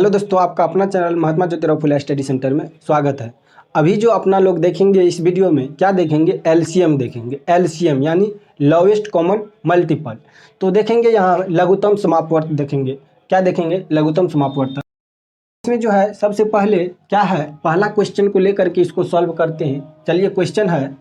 Hello दोस्तों, आपका अपना channel Mahatma Jyotirao Phule study centre में स्वागत है। अभी जो अपना लोग देखेंगे इस वीडियो में क्या देखेंगे, एलसीएम देखेंगे। एलसीएम यानी लोवेस्ट कॉमन मल्टीपल। तो देखेंगे यहाँ लघुत्तम समापवर्त देखेंगे। क्या देखेंगे, लघुत्तम समापवर्त। इसमें जो है सबसे पहले क्या है, पहला क्वेश्चन को लेकर के इसको सॉल्व करते हैं। चलिए क्वेश्चन है,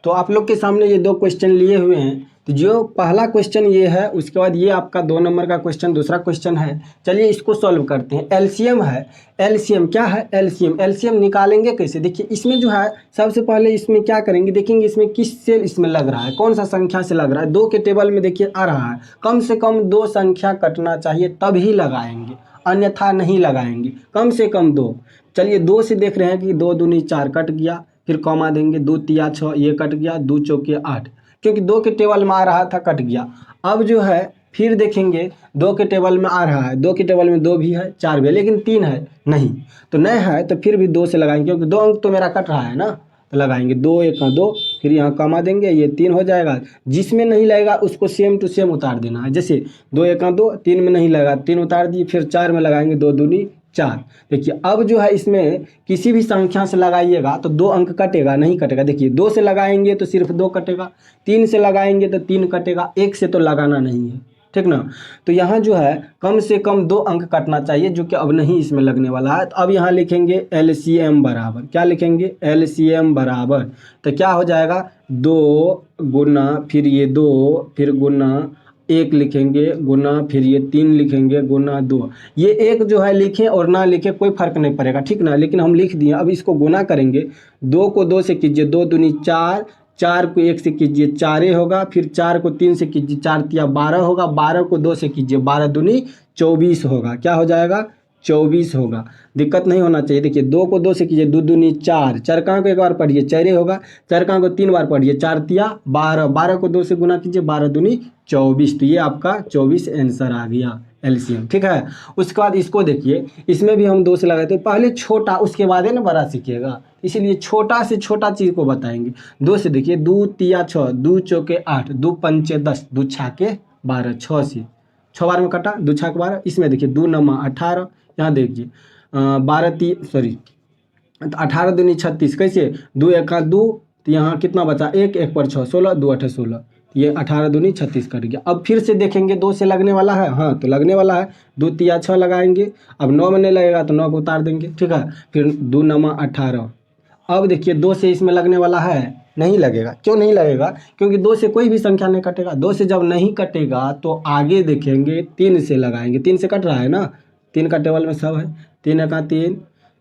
तो आप लोग के सामने ये दो क्वेश्चन लिए हुए हैं। तो जो पहला क्वेश्चन ये है, उसके बाद ये आपका 2 नंबर का क्वेश्चन दूसरा क्वेश्चन है। चलिए इसको सॉल्व करते हैं। एलसीएम है, एलसीएम क्या है, एलसीएम। एलसीएम निकालेंगे कैसे, देखिए इसमें जो है सबसे पहले इसमें क्या करेंगे, देखेंगे इसमें किस से इसमें लग रहा है, कौन सा संख्या से लग रहा है। 2 के टेबल में देखिए आ रहा है, कम से कम 2 संख्या कटना चाहिए तभी लगाएंगे, अन्यथा नहीं लगाएंगे। कम से कम 2। चलिए 2 से देख रहे हैं कि 2 दूनी 4 कट गया, फिर कॉमा देंगे, 2 तिया 6 ये कट गया, 2 चौके 8, क्योंकि 2 के टेबल में आ रहा था, कट गया। अब जो है फिर देखेंगे 2 के टेबल में आ रहा है, 2 के टेबल में 2 भी है, 4 भी है, लेकिन 3 है नहीं। तो नहीं है तो फिर भी 2 से लगाएंगे, क्योंकि 2 अंक तो मेरा कट रहा है ना। तो लगाएंगे 2 1 2, फिर यहाँ कॉमा देंगे, ये 3 हो जाएगा। जिसमें नहीं लगेगा उसको सेम टू सेम उतार देना है। जैसे 2 1 2, 3 में नहीं लगा, 3 उतार दिए, फिर 4 में लगाएंगे, 2 दूनी 4। देखिए अब जो है इसमें किसी भी संख्या से लगाइएगा तो 2 अंक कटेगा, नहीं कटेगा। देखिए 2 से लगाएंगे तो सिर्फ 2 कटेगा, 3 से लगाएंगे तो 3 कटेगा, 1 से तो लगाना नहीं है, ठीक ना। तो यहाँ जो है कम से कम 2 अंक कटना चाहिए, जो कि अब नहीं इसमें लगने वाला है। तो अब यहाँ लिखेंगे एलसीएम बराबर, क्या लिखेंगे, एलसीएम बराबर। तो क्या हो जाएगा, 2 गुना फिर ये 2, फिर गुना 1 लिखेंगे, गुना फिर ये 3 लिखेंगे, गुना 2। ये एक जो है लिखें और ना लिखें कोई फर्क नहीं पड़ेगा, ठीक ना, लेकिन हम लिख दिए। अब इसको गुना करेंगे, 2 को 2 से कीजिए, 2 दूनी 4, 4 को 1 से कीजिए, 4 होगा, फिर 4 को 3 से कीजिए, 4 तिया 12 होगा, 12 को 2 से कीजिए, 12 दूनी 24 होगा। क्या हो जाएगा, 24 होगा। दिक्कत नहीं होना चाहिए। देखिए 2 को 2 से कीजिए, 2 दूनी 4, चरका को 1 बार पढ़िए, 4 होगा, चरका को 3 बार पढ़िए, 4 तिया 12, 12 को 2 से गुना कीजिए, 12 दूनी 24। तो ये आपका 24 आंसर आ गया एलसीएम, ठीक है। उसके बाद इसको देखिए, इसमें भी हम 2 से लगाए थे, पहले छोटा उसके बाद है ना बड़ा सीखिएगा, इसीलिए छोटा से छोटा चीज़ को बताएंगे। 2 से देखिए, 2 तिया 6, 2 चौके 8, 2 पंचे 10, 2 छाके 12, 6 से 6 बार में कटा, 2 छाक 12। इसमें देखिए 2 9 18, यहाँ देखिए 18 दूनी 36, कैसे 2 1 2, तो यहाँ कितना बचा, 1 1 पर 6 16, 2 8 16, ये 18 दूनी 36 कट गया। अब फिर से देखेंगे 2 से लगने वाला है, हाँ तो लगने वाला है, 2 तिया 6 लगाएंगे। अब 9 में नहीं लगेगा तो 9 को उतार देंगे, ठीक है। फिर 2 9 18। अब देखिए 2 से इसमें लगने वाला है, नहीं लगेगा। क्यों नहीं लगेगा, क्योंकि 2 से कोई भी संख्या नहीं कटेगा। 2 से जब नहीं कटेगा तो आगे देखेंगे 3 से लगाएंगे, 3 से कट रहा है ना, 3 का टेबल में सब है, 3 1 3,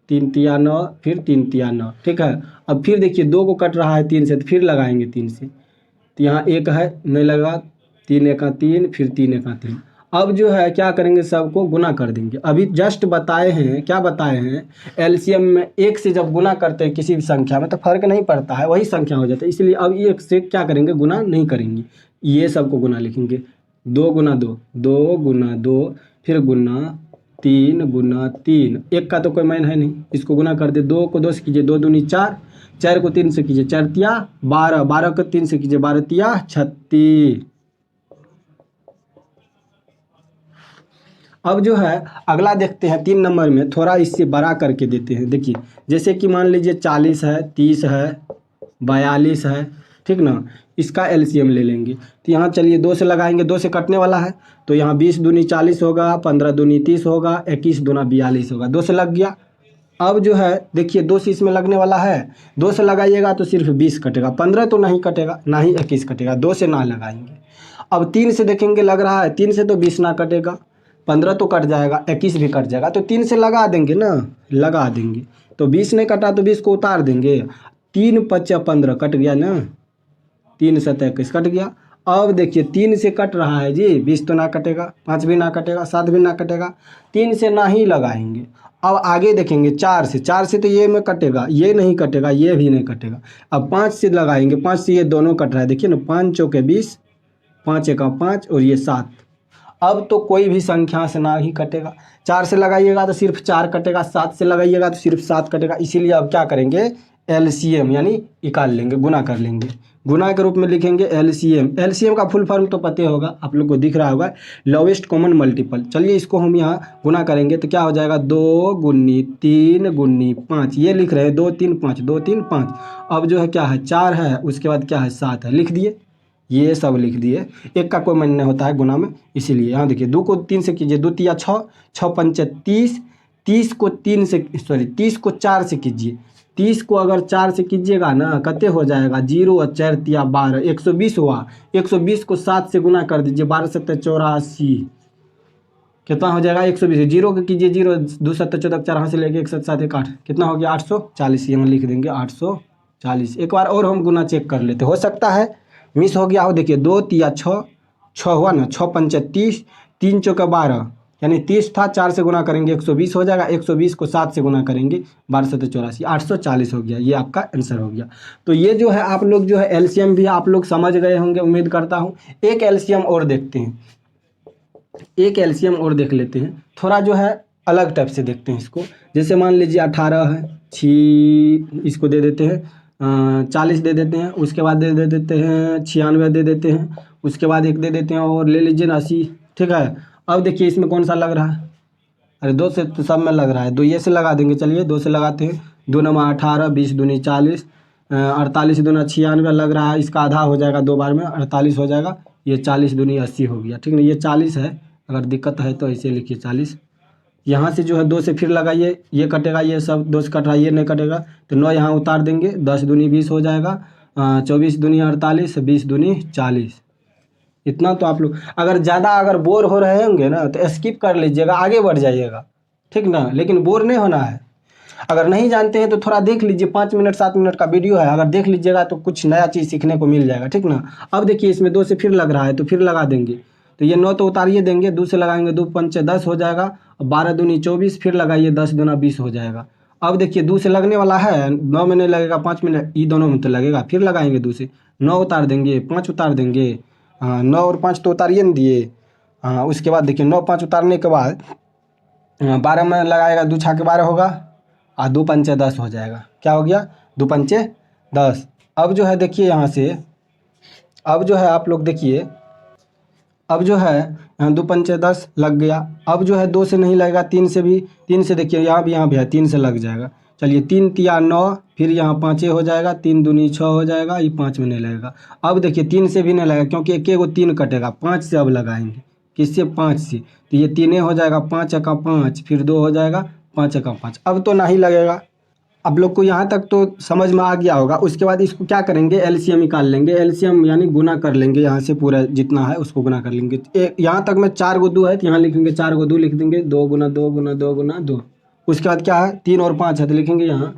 3 तिया 9, फिर 3 तिया 9, ठीक है। अब फिर देखिए 2 को कट रहा है 3 से, तो फिर लगाएंगे 3 से, तो यहाँ 1 है नहीं लगा, 3 1 3, फिर 3 1 3। अब जो है क्या करेंगे, सबको गुना कर देंगे। अभी जस्ट बताए हैं, क्या बताए हैं, एलसीएम में 1 से जब गुना करते हैं किसी भी संख्या में तो फर्क नहीं पड़ता है, वही संख्या हो जाता है। इसलिए अब 1 से क्या करेंगे, गुना नहीं करेंगे, ये सबको गुना लिखेंगे। 2 गुना 2, 2 गुना 2, फिर गुना 3 गुना 3, 1 का तो कोई मान है नहीं, इसको गुना कर दे। 2 को 2 से कीजिए, 2 दूनी 4, 4 को 3 से कीजिए, 4 तिया 12, 12 को 3 से कीजिए, 12 तिया 36। अब जो है अगला देखते हैं 3 नंबर में, थोड़ा इससे बड़ा करके देते हैं। देखिए जैसे कि मान लीजिए 40 है, 30 है, 42 है, ठीक ना। इसका एलसीएम ले लेंगे। तो यहाँ चलिए 2 से लगाएंगे, 2 से कटने वाला है, तो यहाँ 20 दूनी 40 होगा, 15 दूनी 30 होगा, 21 दूना 42 होगा। 2 से लग गया। अब जो है देखिए 2 से इसमें लगने वाला है, 2 से लगाइएगा तो सिर्फ 20 कटेगा, 15 तो नहीं कटेगा, ना ही 21 कटेगा, 2 से ना लगाएंगे। अब 3 से देखेंगे लग रहा है, 3 से तो 20 ना कटेगा, 15 तो कट जाएगा, 21 भी कट जाएगा, तो 3 से लगा देंगे ना, लगा देंगे। तो 20 नहीं कटा तो 20 को उतार देंगे, 3 5 15 कट गया ना, 3 7 21 कट गया। अब देखिए 3 से कट रहा है जी, 20 तो ना कटेगा, 5 भी ना कटेगा, 7 भी ना कटेगा, 3 से ना ही लगाएंगे। अब आगे देखेंगे 4 से, 4 से तो ये में कटेगा, ये नहीं कटेगा, ये भी नहीं कटेगा। अब 5 से लगाएंगे, 5 से ये दोनों कट रहा है, देखिए ना, 5 चौके 20, 5 1 5 और ये 7। अब तो कोई भी संख्या से ना ही कटेगा। 4 से लगाइएगा तो सिर्फ 4 कटेगा, 7 से लगाइएगा तो सिर्फ 7 कटेगा। इसीलिए अब क्या करेंगे, एलसीएम यानी निकाल लेंगे, गुना कर लेंगे। गुना के रूप में लिखेंगे एलसीएम। एलसीएम का फुल फॉर्म तो पता होगा, आप लोग को दिख रहा होगा, लोवेस्ट कॉमन मल्टीपल। चलिए इसको हम यहाँ गुना करेंगे तो क्या हो जाएगा, 2 गुनी 3 गुनी 5, ये लिख रहे हैं 2 3 5, 2 3 5। अब जो है क्या है 4 है, उसके बाद क्या है 7 है, लिख दिए, ये सब लिख दिए। एक का कोई मान्य नहीं होता है गुना में, इसीलिए यहाँ देखिए 2 को 3 से कीजिए, 2 तिया 6, 6 पंचे 30, 30 को 3 से सॉरी 30 को 4 से कीजिए, 30 को अगर 4 से कीजिएगा ना कते हो जाएगा, 0 और 4 तिया 12, 120 हुआ। 120 को 7 से गुना कर दीजिए, 12 7 84, कितना हो जाएगा 120। 0 को कीजिए 0, 2 7 14 4 हाथ से लेके 1 7 7 1 8, कितना हो गया 840, यहाँ लिख देंगे 840। एक बार और हम गुना चेक कर लेते, हो सकता है मिस हो गया हो। देखिए 2 तिया 6, 6 हुआ ना, 6 पंचे 30, 3 चौका 12, यानी 30 था, 4 से गुना करेंगे 120 हो जाएगा, 120 को 7 से गुना करेंगे 12 7 84, 840 हो गया। ये आपका आंसर हो गया। तो ये जो है आप लोग जो है एलसीएम भी आप लोग समझ गए होंगे, उम्मीद करता हूँ। एक एलसीएम और देखते हैं, एक एलसीएम और देख लेते हैं, थोड़ा जो है अलग टाइप से देखते हैं इसको। जैसे मान लीजिए 18 है, 6 इसको दे देते हैं, 40 दे देते हैं, उसके बाद दे देते हैं 96 दे देते हैं, उसके बाद एक दे देते हैं और ले लीजिए 80, ठीक है। अब देखिए इसमें कौन सा लग रहा है, अरे 2 से तो सब में लग रहा है, 2 ये से लगा देंगे। चलिए 2 से लगाते हैं, 2 9 18, 20 दूनी 40, 48 दूना 96 लग रहा है, इसका आधा हो जाएगा 2 बार में, 48 हो जाएगा। ये 40 दूनी 80 हो गया, ठीक है। ये 40 है, अगर दिक्कत है तो ऐसे लिखिए 40। यहाँ से जो है 2 से फिर लगाइए, ये कटेगा, ये सब 2 से कट रहा है, ये नहीं कटेगा, तो 9 यहाँ उतार देंगे, 10 दूनी 20 हो जाएगा, 24 दूनी 48, 20 दूनी 40। इतना तो आप लोग अगर ज़्यादा अगर बोर हो रहे होंगे ना तो स्किप कर लीजिएगा, आगे बढ़ जाइएगा, ठीक ना, लेकिन बोर नहीं होना है। अगर नहीं जानते हैं तो थोड़ा देख लीजिए, 5 मिनट 7 मिनट का वीडियो है, अगर देख लीजिएगा तो कुछ नया चीज़ सीखने को मिल जाएगा, ठीक ना। अब देखिए इसमें 2 से फिर लग रहा है तो फिर लगा देंगे, तो ये 9 तो उतारिए देंगे, 2 से लगाएंगे, 2 पंचे 10 हो जाएगा, 12 दूनी 24, फिर लगाइए 10 दूना 20 हो जाएगा। अब देखिए 2 से लगने वाला है, 9 में नहीं लगेगा, 5 मिनट ये दोनों में तो लगेगा, फिर लगाएंगे 2 से, 9 उतार देंगे, 5 उतार देंगे, हाँ 9 और 5 तो उतारिए न दिए। हाँ उसके बाद देखिए 9 5 उतारने के बाद 12 में लगाएगा, 2 छाके 12 होगा, और 2 पंचे 10 हो जाएगा। क्या हो गया, 2 पंचे 10। अब जो है देखिए यहाँ से, अब जो है आप लोग देखिए, अब जो है 2 पंचे 10 लग गया। अब जो है 2 से नहीं लगेगा, 3 से भी, 3 से देखिए यहाँ भी है, 3 से लग जाएगा। चलिए 3 तिया 9, फिर यहाँ 5 हो जाएगा, 3 दूनी 6 हो जाएगा, ये 5 में नहीं लगेगा। अब देखिए 3 से भी नहीं लगेगा, क्योंकि एक एगो 3 कटेगा, 5 से अब लगाएंगे, किससे 5 से, तो ये 3 हो जाएगा, 5 एका 5, फिर 2 हो जाएगा, 5 एका 5, अब तो नहीं लगेगा। आप लोग को यहाँ तक तो समझ में आ गया होगा। उसके बाद इसको क्या करेंगे, एलसीएम निकाल लेंगे, एलसीएम यानी गुना कर लेंगे, यहाँ से पूरा जितना है उसको गुना कर लेंगे। यहाँ तक में 4 गो 2 है तो यहाँ लिखेंगे 4 गो 2 लिख देंगे, 2 गुना 2 गुना 2 गुना 2। उसके बाद क्या है 3 और 5 है तो लिखेंगे यहाँ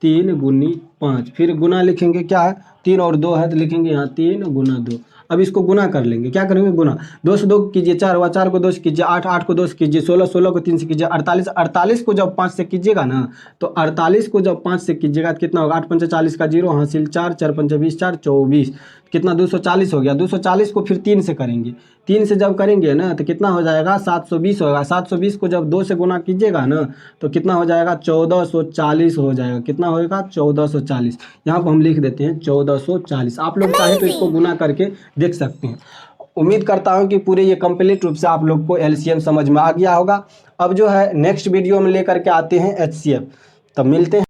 3 गुनी 5, फिर गुना लिखेंगे, क्या है 3 और 2 है तो लिखेंगे यहाँ 3 गुना 2। अब इसको गुना कर लेंगे, क्या करेंगे गुना, 2 से 2 कीजिए 4 हुआ, 4 को 2 से कीजिए 8, 8 को 2 से कीजिए 16, 16 को 3 से कीजिए 48, 48 को जब 5 से कीजिएगा ना, तो 48 को जब 5 से कीजिएगा तो कितना होगा, 8 पंचे 40 का 0 हासिल 4, 4 पंचे 20, 4 24, कितना 240 हो गया। 240 को फिर 3 से करेंगे, 3 से जब करेंगे ना तो कितना हो जाएगा 720 होगा। 720 को जब 2 से गुना कीजिएगा ना तो कितना हो जाएगा 1440 हो जाएगा। कितना होगा 1440, यहाँ पर हम लिख देते हैं 1440। आप लोग चाहे तो इसको गुना करके देख सकते हैं। उम्मीद करता हूँ कि पूरे ये कंप्लीट रूप से आप लोग को एलसीएम समझ में आ गया होगा। अब जो है नेक्स्ट वीडियो में लेकर के आते हैं एचसीएफ, तब मिलते हैं।